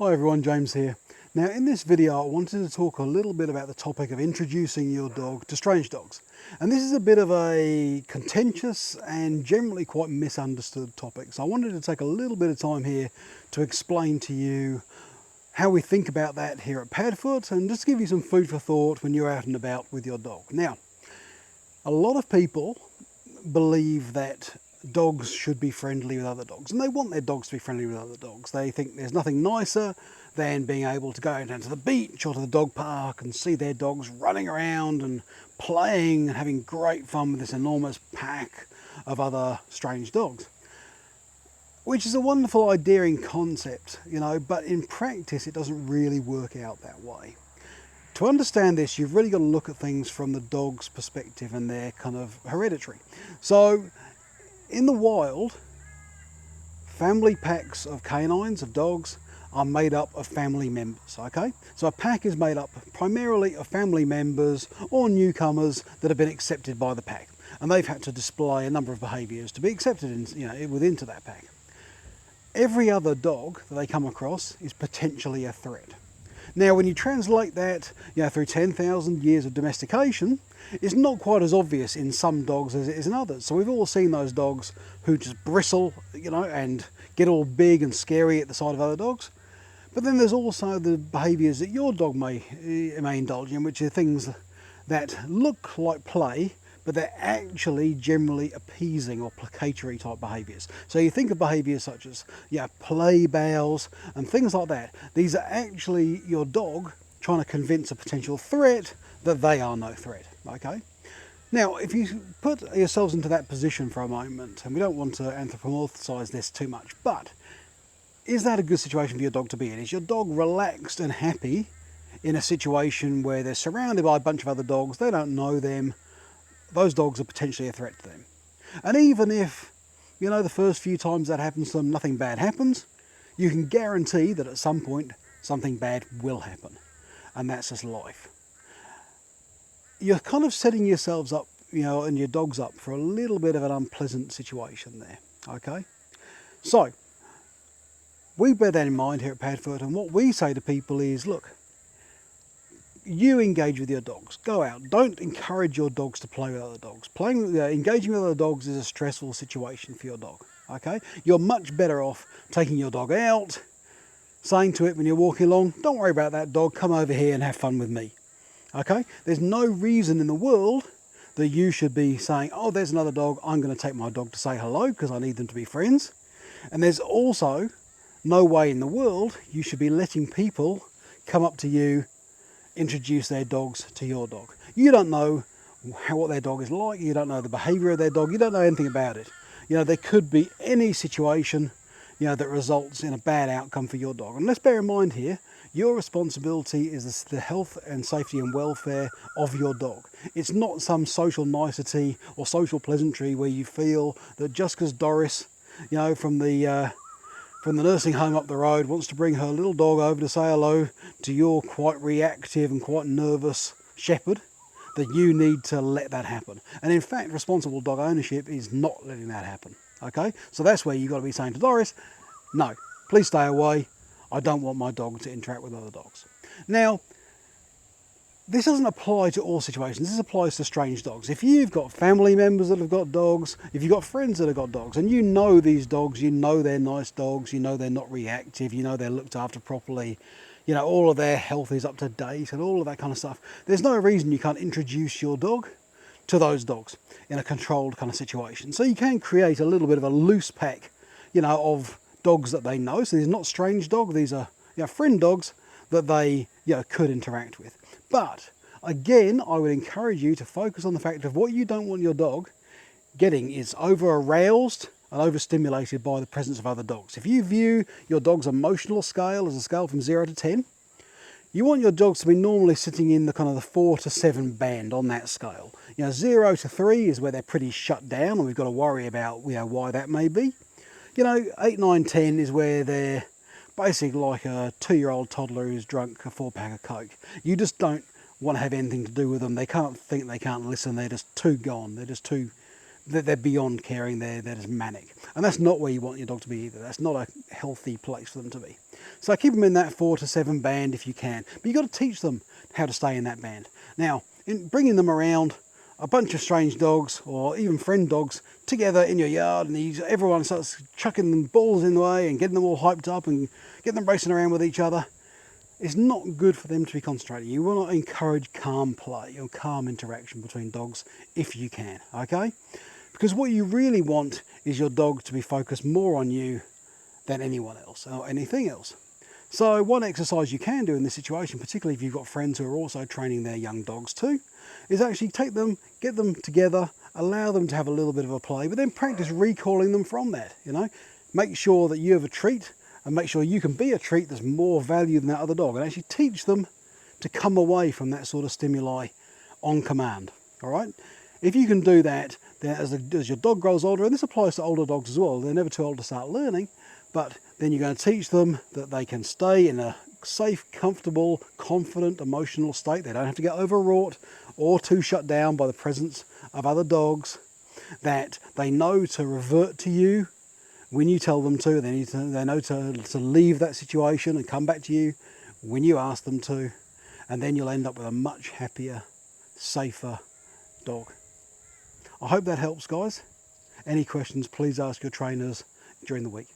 Hi everyone, James here. Now in this video I wanted to talk a little bit about the topic of introducing your dog to strange dogs. And this is a bit of a contentious and generally quite misunderstood topic. So I wanted to take a little bit of time here to explain to you how we think about that here at Padfoot and just give you some food for thought when you're out and about with your dog. Now, a lot of people believe that dogs should be friendly with other dogs, and they want their dogs to be friendly with other dogs. They think there's nothing nicer than being able to go down to the beach or to the dog park and see their dogs running around and playing and having great fun with this enormous pack of other strange dogs. Which is a wonderful idea in concept, but in practice it doesn't really work out that way. To understand this, you've really got to look at things from the dog's perspective and their kind of hereditary. So in the wild, family packs of canines, of dogs, are made up of family members, okay? So a pack is made up primarily of family members or newcomers that have been accepted by the pack. And they've had to display a number of behaviours to be accepted within that pack. Every other dog that they come across is potentially a threat. Now, when you translate that through 10,000 years of domestication, it's not quite as obvious in some dogs as it is in others. So we've all seen those dogs who just bristle, and get all big and scary at the sight of other dogs. But then there's also the behaviours that your dog may indulge in, which are things that look like play, but they're actually generally appeasing or placatory type behaviours. So you think of behaviours such as play bows and things like that. These are actually your dog trying to convince a potential threat that they are no threat, okay? Now, if you put yourselves into that position for a moment, and we don't want to anthropomorphise this too much, but is that a good situation for your dog to be in? Is your dog relaxed and happy in a situation where they're surrounded by a bunch of other dogs, they don't know them, those dogs are potentially a threat to them? And even if, the first few times that happens to them, nothing bad happens, you can guarantee that at some point something bad will happen. And that's just life. You're kind of setting yourselves up, and your dogs up for a little bit of an unpleasant situation there, okay? So, we bear that in mind here at Padfoot, and what we say to people is, look, you engage with your dogs. Go out. Don't encourage your dogs to play with other dogs. Engaging with other dogs is a stressful situation for your dog, okay? You're much better off taking your dog out, saying to it when you're walking along, don't worry about that dog, come over here and have fun with me, okay? There's no reason in the world that you should be saying, oh, there's another dog, I'm going to take my dog to say hello because I need them to be friends. And there's also no way in the world you should be letting people come up to you, introduce their dogs to your dog. You don't know what their dog is like, you don't know the behaviour of their dog, you don't know anything about it. There could be any situation that results in a bad outcome for your dog. And let's bear in mind here, your responsibility is the health and safety and welfare of your dog. It's not some social nicety or social pleasantry where you feel that just because Doris, from the nursing home up the road wants to bring her little dog over to say hello to your quite reactive and quite nervous shepherd, that you need to let that happen. And in fact, responsible dog ownership is not letting that happen, okay? So that's where you've got to be saying to Doris, no, please stay away. I don't want my dog to interact with other dogs. Now, this doesn't apply to all situations. This applies to strange dogs. If you've got family members that have got dogs, if you've got friends that have got dogs, and you know these dogs, you know they're nice dogs, you know they're not reactive, you know they're looked after properly, all of their health is up to date and all of that kind of stuff, there's no reason you can't introduce your dog to those dogs in a controlled kind of situation. So you can create a little bit of a loose pack, of dogs that they know. So these are not strange dogs, these are friend dogs that they could interact with. But again, I would encourage you to focus on the fact of what you don't want your dog getting is over-aroused and overstimulated by the presence of other dogs. If you view your dog's emotional scale as a scale from 0 to 10, you want your dogs to be normally sitting in the kind of the 4 to 7 band on that scale. 0 to 3 is where they're pretty shut down and we've got to worry about why that may be. 8, 9, 10 is where they're basically like a 2-year-old toddler who's drunk a 4-pack of Coke. You just don't want to have anything to do with them. They can't think, they can't listen, they're just too gone. They're beyond caring, they're just manic. And that's not where you want your dog to be either. That's not a healthy place for them to be. So keep them in that 4 to 7 band if you can. But you've got to teach them how to stay in that band. Now, in bringing them around, a bunch of strange dogs or even friend dogs together in your yard, and everyone starts chucking them balls in the way and getting them all hyped up and getting them racing around with each other, it's not good for them to be concentrating. You want to encourage calm play or calm interaction between dogs if you can, okay? Because what you really want is your dog to be focused more on you than anyone else or anything else. So one exercise you can do in this situation, particularly if you've got friends who are also training their young dogs too, is actually take them, get them together, allow them to have a little bit of a play, but then practice recalling them from that, you know. Make sure that you have a treat and make sure you can be a treat that's more value than that other dog, and actually teach them to come away from that sort of stimuli on command, all right? If you can do that, then as your dog grows older, and this applies to older dogs as well, they're never too old to start learning, but then you're going to teach them that they can stay in a safe, comfortable, confident, emotional state. They don't have to get overwrought or too shut down by the presence of other dogs, that they know to revert to you when you tell them to. They know to leave that situation and come back to you when you ask them to, and then you'll end up with a much happier, safer dog. I hope that helps, guys. Any questions, please ask your trainers during the week.